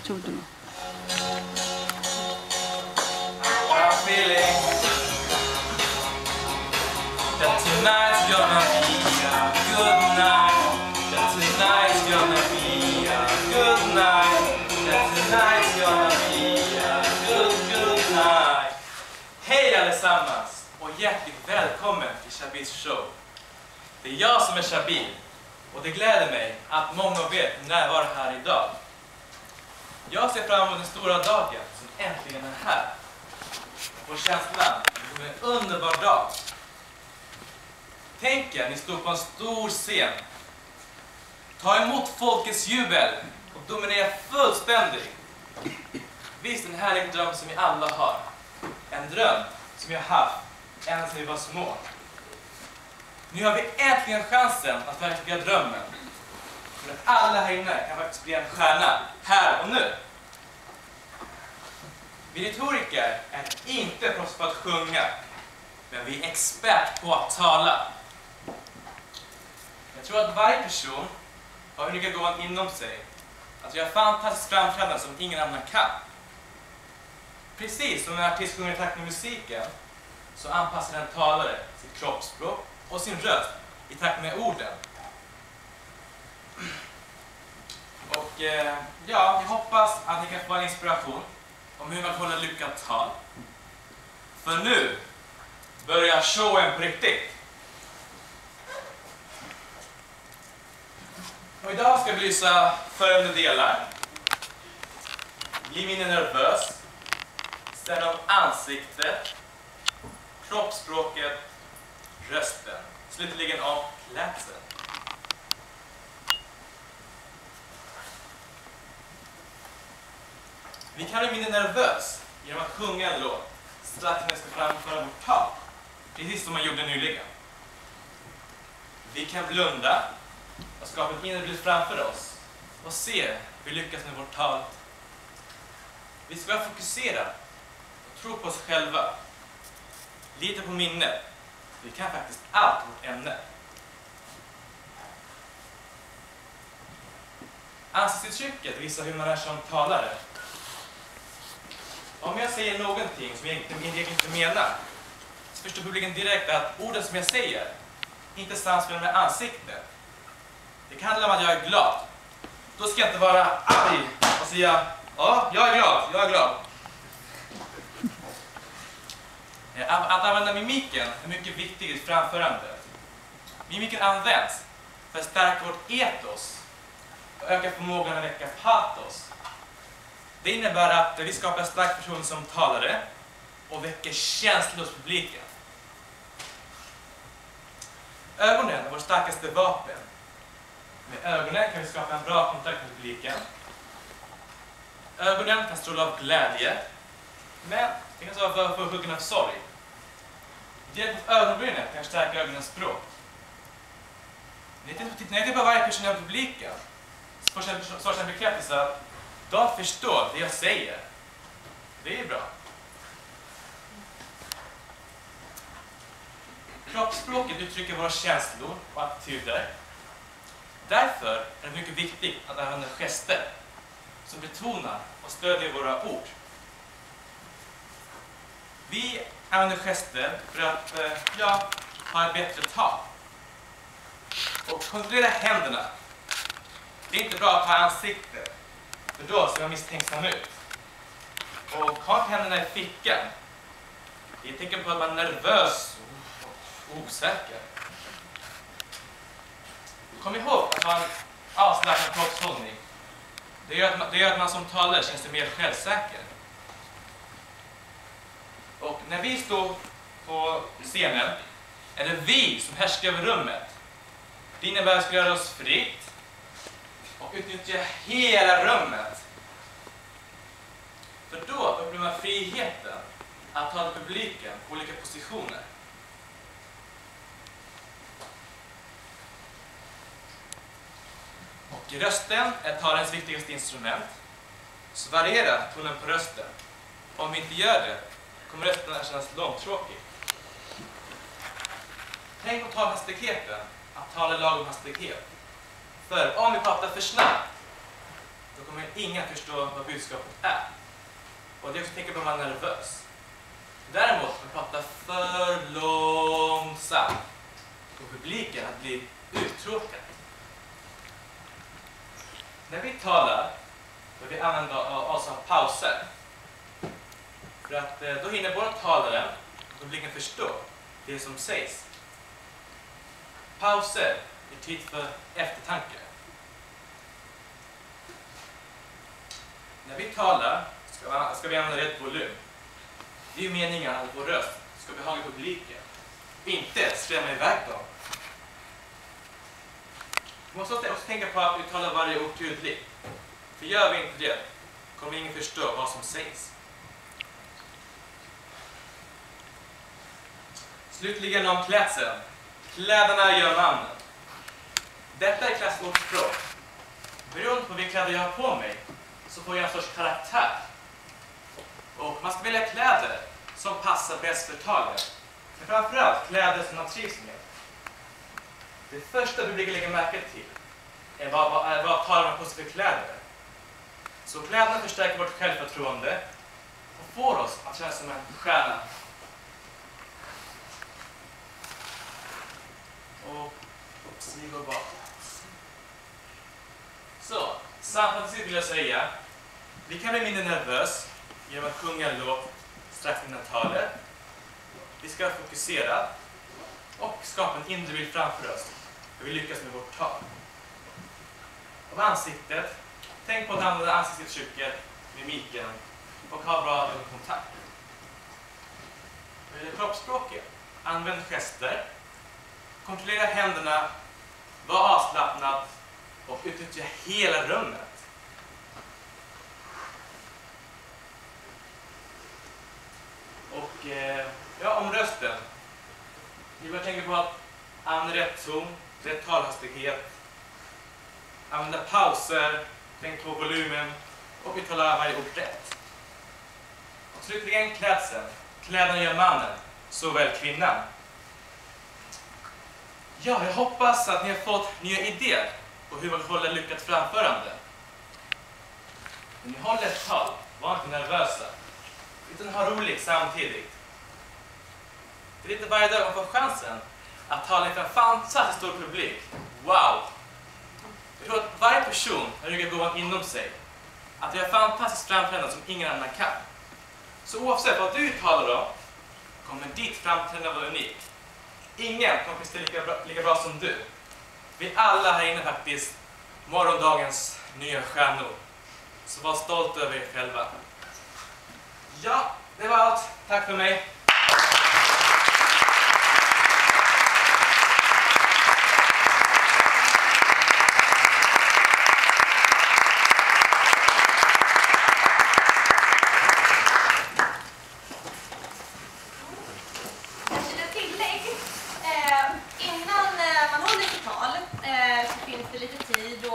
trodde du? I'm feeling that tonight's gonna be a good night. That tonight's gonna be a good night. That tonight's gonna be a good night. Hej allesammans och hjärtligt välkommen till Shabils show. Det är jag som är Shabil och det gläder mig att många av er närvarar här idag. Jag ser fram emot den stora dagen som äntligen är här. Och känslan, det är en underbar dag. Tänk er, ni står på en stor scen. Ta emot folkets jubel och dominera fullständigt. Visst, en härlig dröm som vi alla har. En dröm som vi har haft ända sedan vi var små. Nu har vi äntligen chansen att förverkliga drömmen. För att alla här inne kan faktiskt bli en stjärna, här och nu. Vi retoriker är inte proffs på att sjunga, men vi är expert på att tala. Jag tror att varje person har unika gåvan inom sig. Att göra fantastiskt framträdande som ingen annan kan. Precis som en artist sjunger i takt med musiken så anpassar en talare sitt kroppsspråk och sin röst i takt med orden. Och jag hoppas att ni kan få en inspiration om hur man håller lyckat tal. För nu börjar showen på riktigt. Och idag ska vi belysa följande delar. Bli mindre nervös. Sen om ansiktet, kroppsspråket, rösten. Slutligen om klädseln. Vi kan bli mindre nervös genom att sjunga en låt strax när vi ska framföra vårt tal. Precis som man gjorde nyligen. Vi kan blunda och skapa en inre bild framför oss och se hur vi lyckas med vårt tal. Vi ska vara fokuserade och tro på oss själva. Lita på minnet. Vi kan faktiskt allt vårt ämne. Ansiktsuttrycket visar hur man är som talare. Om jag säger någonting som jag egentligen inte menar så förstår publiken direkt att orden som jag säger inte samspelar med ansiktet. Det kan handla om att jag är glad. Då ska jag inte vara arg och säga ja, jag är glad. Att använda mimiken är mycket viktigt i framförandet. Mimiken används för att stärka vårt etos och öka förmågan att väcka patos. Det innebär att vi skapar en stark person som talare och väcker känslor hos publiken. Ögonen är vårt starkaste vapen. Med ögonen kan vi skapa en bra kontakt med publiken. Ögonen kan stråla av glädje, men det kan också vara förhuggen av sorg. Direkt mot ögonbrynen kan stärka ögonens språk. När jag tittar på varje person i publiken så får jag en bekräftelse att de förstår det jag säger. Det är bra. Kroppsspråket uttrycker våra känslor och attityder. Därför är det mycket viktigt att använda gester som betonar och stödjer våra ord. Vi använder gester för att ha ett bättre tal. Och kontrollera händerna. Det är inte bra att ha ansiktet. För då ser man misstänksam ut. Och ha händerna i fickan. Det är ett tecken på att man är nervös och osäker. Kom ihåg att ha en avslappnad kroppshållning. Det gör att man som talare känns sig mer självsäker. Och när vi står på scenen är det vi som härskar över rummet. Det innebär att vi ska göra oss fritt och utnyttja hela rummet. För då upplever man friheten att ta publiken på olika positioner. Och rösten är talarens viktigaste instrument. Så variera tonen på rösten. Om vi inte gör det kommer rösten att kännas långtråkig. Tänk på talhastigheten, att tala lagom hastighet. För om vi pratar för snabbt då kommer ingen förstå vad budskapet är. Och det är också tänka på att man är nervös. Däremot, om man pratar för långsamt och publiken att bli uttråkad. När vi talar, då vi använder oss av pauser. För att då hinner både talaren och publiken förstå det som sägs. Pauser är tid för eftertanke. När vi talar ska vi använda rätt volym. Det är ju meningen att vår röst ska behaga publiken. Inte skrämma iväg dem. Vi måste också tänka på att uttala varje ord tydligt. För gör vi inte det kommer ingen förstå vad som sägs. Slutligen om klädseln. Kläderna gör mannen. Detta är klassordspråk. Beroende på vilka kläder jag har på mig så får jag en sorts karaktär. Och man ska välja kläder som passar bäst för talet. Men framförallt kläder som man trivs med. Det första du brukar lägga märke till är vad talaren på sig för kläder. Så kläderna förstärker vårt självförtroende och får oss att känna som en stjärna. Och vi går bakåt. Så, sammanfattningsvis vill jag säga, vi kan bli mindre nervös genom att sjunga en låt strax innan talet. Vi ska fokusera och skapa en inre bild framför oss hur vi lyckas med vårt tal. Om ansiktet, tänk på att använda ansiktsuttrycket, mimiken och ha bra ögonkontakt. Vad gäller kroppsspråket, använd gester, kontrollera händerna, var avslappnad och utnyttja hela rummet. Och om rösten. Vi bör tänka på att använda rätt ton, rätt talhastighet, använda pauser, tänk på volymen och uttala varje ord rätt. Och slutligen klädseln. Kläderna gör mannen, såväl kvinnan. Ja, jag hoppas att ni har fått nya idéer på hur man håller lyckat framförande. När ni håller ett tal, var inte nervösa, utan ha roligt samtidigt. Det är inte varje dag man får chansen att tala inför en fantastiskt stor publik. Wow! Jag tror att varje person har rygggåvan inom sig. Att vi har fantastiskt framträdande som ingen annan kan. Så oavsett vad du talar om, kommer ditt framträdande vara unikt. Ingen kommer prestera lika bra som du. Vi alla här inne faktiskt morgondagens nya stjärnor. Så var stolt över er själva. Ja, det var allt. Tack för mig.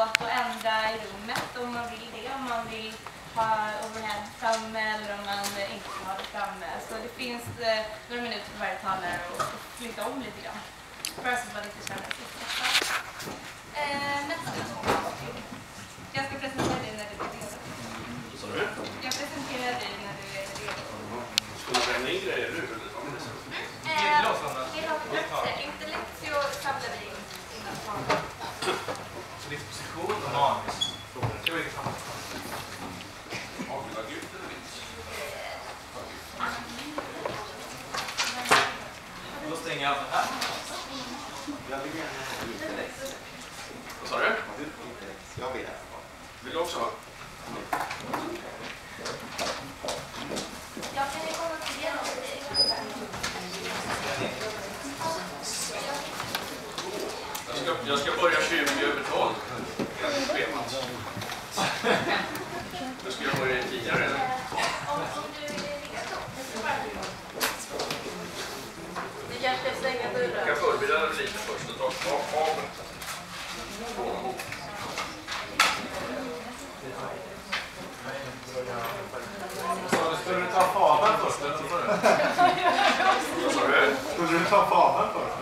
Att ändra i rummet om man vill det, om man vill ha overhead framme eller om man inte vill ha det framme. Så det finns några minuter för varje talare och flytta om lite grann. För att man inte känner sig stressad. Jag ska presentera dig när du är redo. Jag presenterar dig när du är redo. Ska man lämna in grejer nu? Intellektion samlar vi innan talet. Disposition och manus. Det var ju fan. Då stänger jag av det här. Vad sa du? Jag vill. Vill du också ha? Jag kan ju komma till det. Jag ska börja 20 över 12. Då ska jag börja tidigare. Om du är redo. Det hjälper att stänga dörren. Jag kan förbereda dig lite först och dra av kabeln. Skulle du ta fabeln först? Vad sa du? Skulle du ta fabeln först?